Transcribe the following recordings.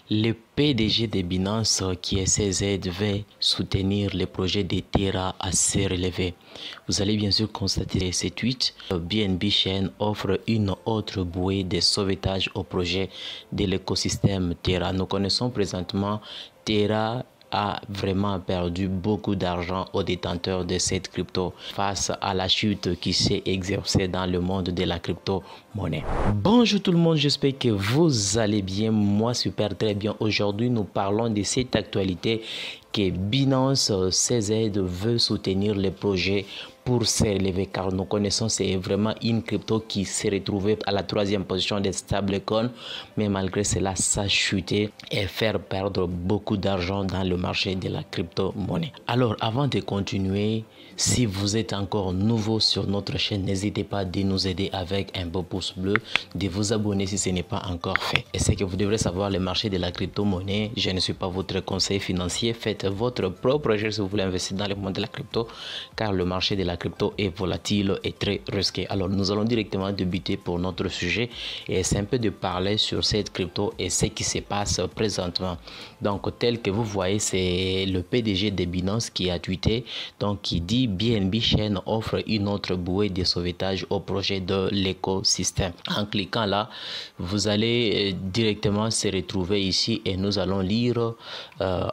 Le PDG de Binance, qui est CZ, devait soutenir les projets de Terra assez relevés. Vous allez bien sûr constater ces tweets. BNB Chain offre une autre bouée de sauvetage au projet de l'écosystème Terra. Nous connaissons présentement Terra a vraiment perdu beaucoup d'argent aux détenteurs de cette crypto face à la chute qui s'est exercée dans le monde de la crypto-monnaie. Bonjour tout le monde, j'espère que vous allez bien. Moi, super très bien. Aujourd'hui, nous parlons de cette actualité que Binance CZ veut soutenir les projets pour s'élever, car nous connaissons c'est vraiment une crypto qui s'est retrouvée à la 3e position des stablecoins, mais malgré cela ça a chuté et faire perdre beaucoup d'argent dans le marché de la crypto-monnaie. Alors avant de continuer, si vous êtes encore nouveau sur notre chaîne, n'hésitez pas de nous aider avec un beau pouce bleu, de vous abonner si ce n'est pas encore fait. Et c'est que vous devrez savoir, le marché de la crypto-monnaie, je ne suis pas votre conseiller financier, faites votre propre recherche si vous voulez investir dans le monde de la crypto, car le marché de la crypto est volatile et très risqué. Alors nous allons directement débuter pour notre sujet et c'est un peu de parler sur cette crypto et ce qui se passe présentement. Donc tel que vous voyez, c'est le PDG de Binance qui a tweeté, donc qui dit BNB Chain offre une autre bouée de sauvetage au projet de l'écosystème. En cliquant là, vous allez directement se retrouver ici et nous allons lire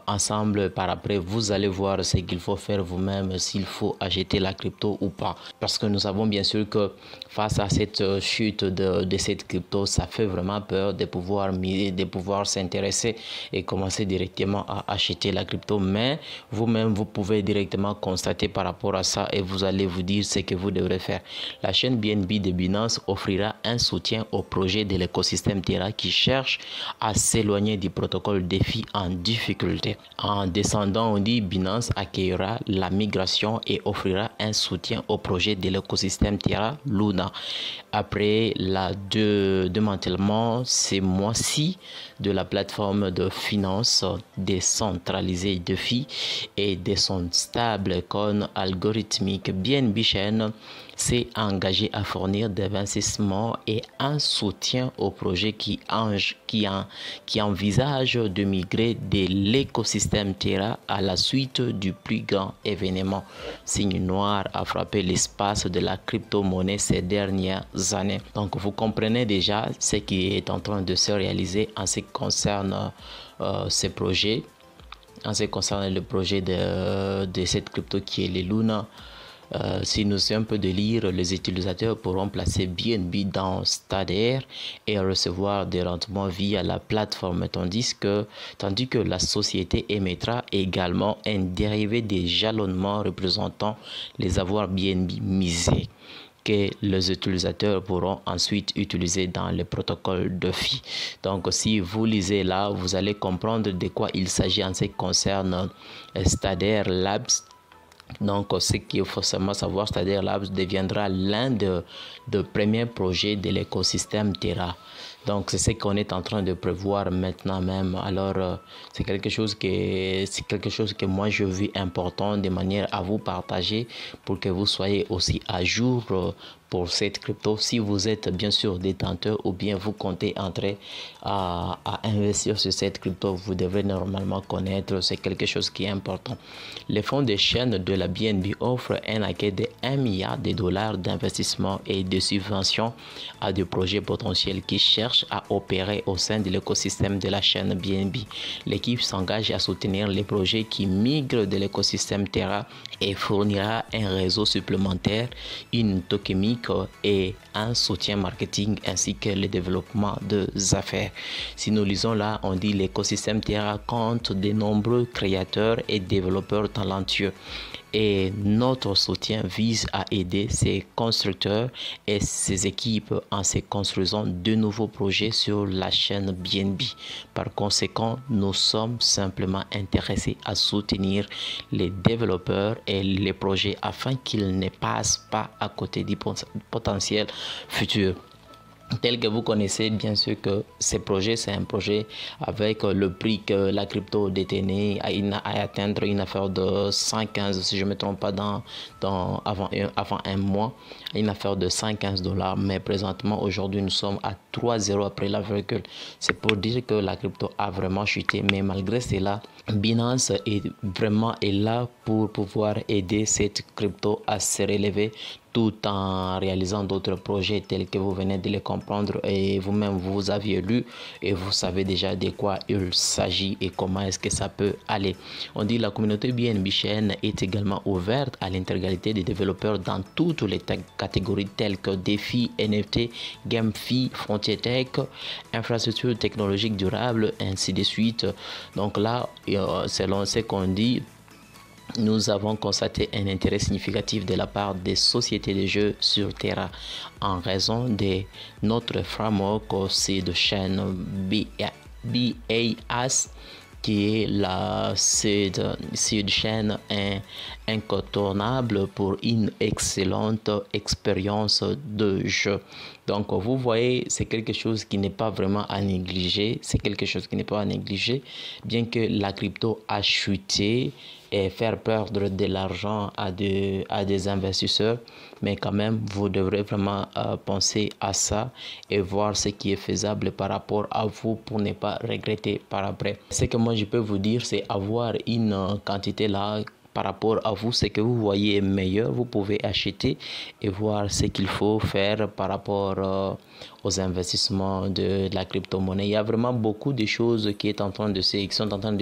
ensemble. Par après, vous allez voir ce qu'il faut faire vous-même, s'il faut acheter la crypto ou pas, parce que nous savons bien sûr que face à cette chute de cette crypto, ça fait vraiment peur de pouvoir s'intéresser et commencer directement à acheter la crypto. Mais vous-même, vous pouvez directement constater par rapport à ça et vous allez vous dire ce que vous devrez faire. La chaîne BNB de Binance offrira un soutien au projet de l'écosystème Terra qui cherche à s'éloigner du protocole DeFi en difficulté. En descendant, on dit Binance accueillera la migration et offrira un soutien au projet de l'écosystème Terra Luna. Après le démantèlement ce mois-ci de la plateforme de finance décentralisée DeFi et de son stablecoin algorithmique, BNB Chain s'est engagé à fournir des investissements et un soutien aux projets qui envisagent de migrer de l'écosystème Terra à la suite du plus grand événement. Signe noir a frappé l'espace de la crypto-monnaie ces dernières années. Donc vous comprenez déjà ce qui est en train de se réaliser en ce qui concerne ces projets. En ce qui concerne le projet de cette crypto qui est les Luna. Si nous faisons un peu de lire, les utilisateurs pourront placer BNB dans Stader et recevoir des rendements via la plateforme, tandis que la société émettra également un dérivé des jalonnements représentant les avoirs BNB misés que les utilisateurs pourront ensuite utiliser dans le protocole DeFi. Donc si vous lisez là, vous allez comprendre de quoi il s'agit en ce qui concerne Stader Labs. Donc ce qu'il faut forcément savoir, Stader Labs deviendra l'un des premiers projets de l'écosystème Terra. Donc c'est ce qu'on est en train de prévoir maintenant même. Alors c'est quelque chose que moi je vis important de manière à vous partager pour que vous soyez aussi à jour pour cette crypto. Si vous êtes bien sûr détenteur ou bien vous comptez entrer à investir sur cette crypto, vous devrez normalement connaître, c'est quelque chose qui est important. Les fonds de chaîne de la BNB offrent un accueil de 1 milliard de dollars d'investissement et de subventions à des projets potentiels qui cherchent à opérer au sein de l'écosystème de la chaîne BNB. L'équipe s'engage à soutenir les projets qui migrent de l'écosystème Terra et fournira un réseau supplémentaire, une tokenomique et un soutien marketing ainsi que le développement des affaires. Si nous lisons là, on dit l'écosystème Terra compte de nombreux créateurs et développeurs talentueux. Et notre soutien vise à aider ces constructeurs et ces équipes en se construisant de nouveaux projets sur la chaîne BNB. Par conséquent, nous sommes simplement intéressés à soutenir les développeurs et les projets afin qu'ils ne passent pas à côté du potentiel futur. tel que vous connaissez bien sûr que ces projets, c'est un projet avec le prix que la crypto détenait à atteindre une affaire de 115, si je ne me trompe pas, avant un mois, une affaire de 115 $. Mais présentement, aujourd'hui, nous sommes à 3,0 après la virgule. C'est pour dire que la crypto a vraiment chuté. Mais malgré cela, Binance est là pour pouvoir aider cette crypto à se relever, tout en réalisant d'autres projets tels que vous venez de les comprendre et vous-même vous aviez lu et vous savez déjà de quoi il s'agit et comment est-ce que ça peut aller. On dit la communauté BNB Chain est également ouverte à l'intégralité des développeurs dans toutes les catégories telles que défis, NFT, GameFi, Frontier Tech, infrastructure technologique durable, ainsi de suite. Donc là, selon ce qu'on dit, nous avons constaté un intérêt significatif de la part des sociétés de jeux sur Terra en raison de notre framework aussi de chaîne BAS, qui est la seed chaîne incontournable pour une excellente expérience de jeu. Donc vous voyez, c'est quelque chose qui n'est pas vraiment à négliger, bien que la crypto a chuté et faire perdre de l'argent à des investisseurs, mais quand même vous devrez vraiment penser à ça et voir ce qui est faisable par rapport à vous pour ne pas regretter par après. Ce que moi je peux vous dire, c'est avoir une quantité là par rapport à vous, ce que vous voyez meilleur, vous pouvez acheter et voir ce qu'il faut faire par rapport aux investissements de la crypto-monnaie. Il y a vraiment beaucoup de choses qui sont en train de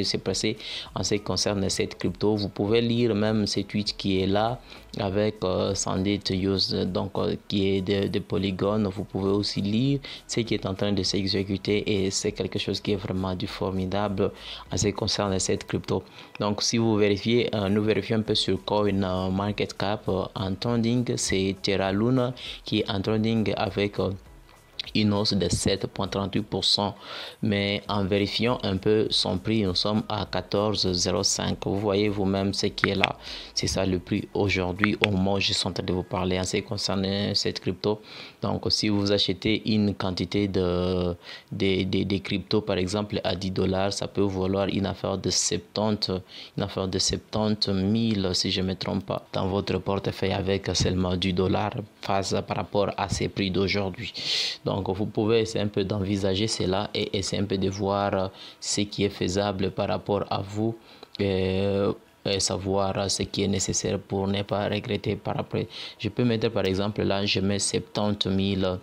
se passer en ce qui concerne cette crypto. Vous pouvez lire même ce tweet qui est là avec Sandy Use, donc qui est de Polygon. Vous pouvez aussi lire ce qui est en train de s'exécuter et c'est quelque chose qui est vraiment du formidable en ce qui concerne cette crypto. Donc si vous vérifiez, nous vérifions un peu sur CoinMarketCap en trending, c'est Terra Luna qui est en trending avec une hausse de 7,38%, mais en vérifiant un peu son prix, nous sommes à 14,05. Vous voyez vous-même ce qui est là, c'est ça le prix aujourd'hui au moment où je suis en train de vous parler en ce qui concerne cette crypto. Donc si vous achetez une quantité de crypto par exemple à 10 $, ça peut valoir une affaire de 70 000 si je ne me trompe pas dans votre portefeuille avec seulement du dollar face par rapport à ces prix d'aujourd'hui. Donc vous pouvez essayer un peu d'envisager cela et essayer un peu de voir ce qui est faisable par rapport à vous et savoir ce qui est nécessaire pour ne pas regretter par après. Je peux mettre par exemple là, je mets 70 000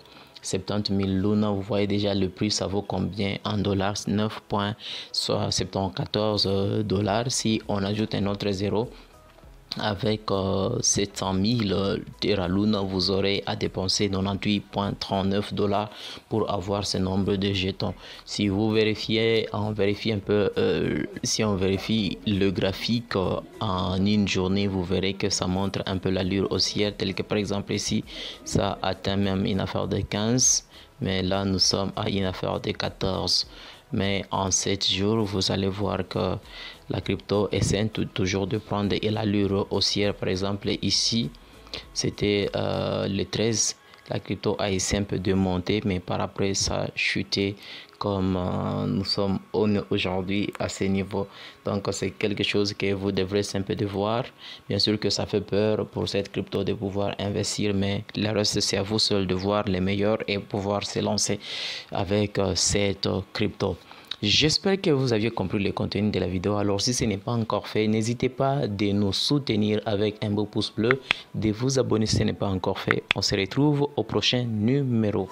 Luna. Vous voyez déjà le prix, ça vaut combien en dollars? 9,74 $. Si on ajoute un autre zéro, avec 700 000 Terra Luna, vous aurez à dépenser 98,39 $ pour avoir ce nombre de jetons. Si vous vérifiez, on vérifie un peu, si on vérifie le graphique en une journée, vous verrez que ça montre un peu l'allure haussière, tel que par exemple ici, ça atteint même une affaire de 15, mais là nous sommes à une affaire de 14. Mais en 7 jours, vous allez voir que la crypto essaie toujours de prendre l'allure haussière. Par exemple, ici, c'était le 13. La crypto a essayé un peu de monter, mais par après, ça a chuté comme nous sommes aujourd'hui à ce niveau. Donc, c'est quelque chose que vous devrez un peu de voir. Bien sûr que ça fait peur pour cette crypto de pouvoir investir, mais le reste, c'est à vous seul de voir les meilleurs et pouvoir se lancer avec cette crypto. J'espère que vous aviez compris le contenu de la vidéo. Alors si ce n'est pas encore fait, n'hésitez pas de nous soutenir avec un beau pouce bleu, de vous abonner si ce n'est pas encore fait. On se retrouve au prochain numéro.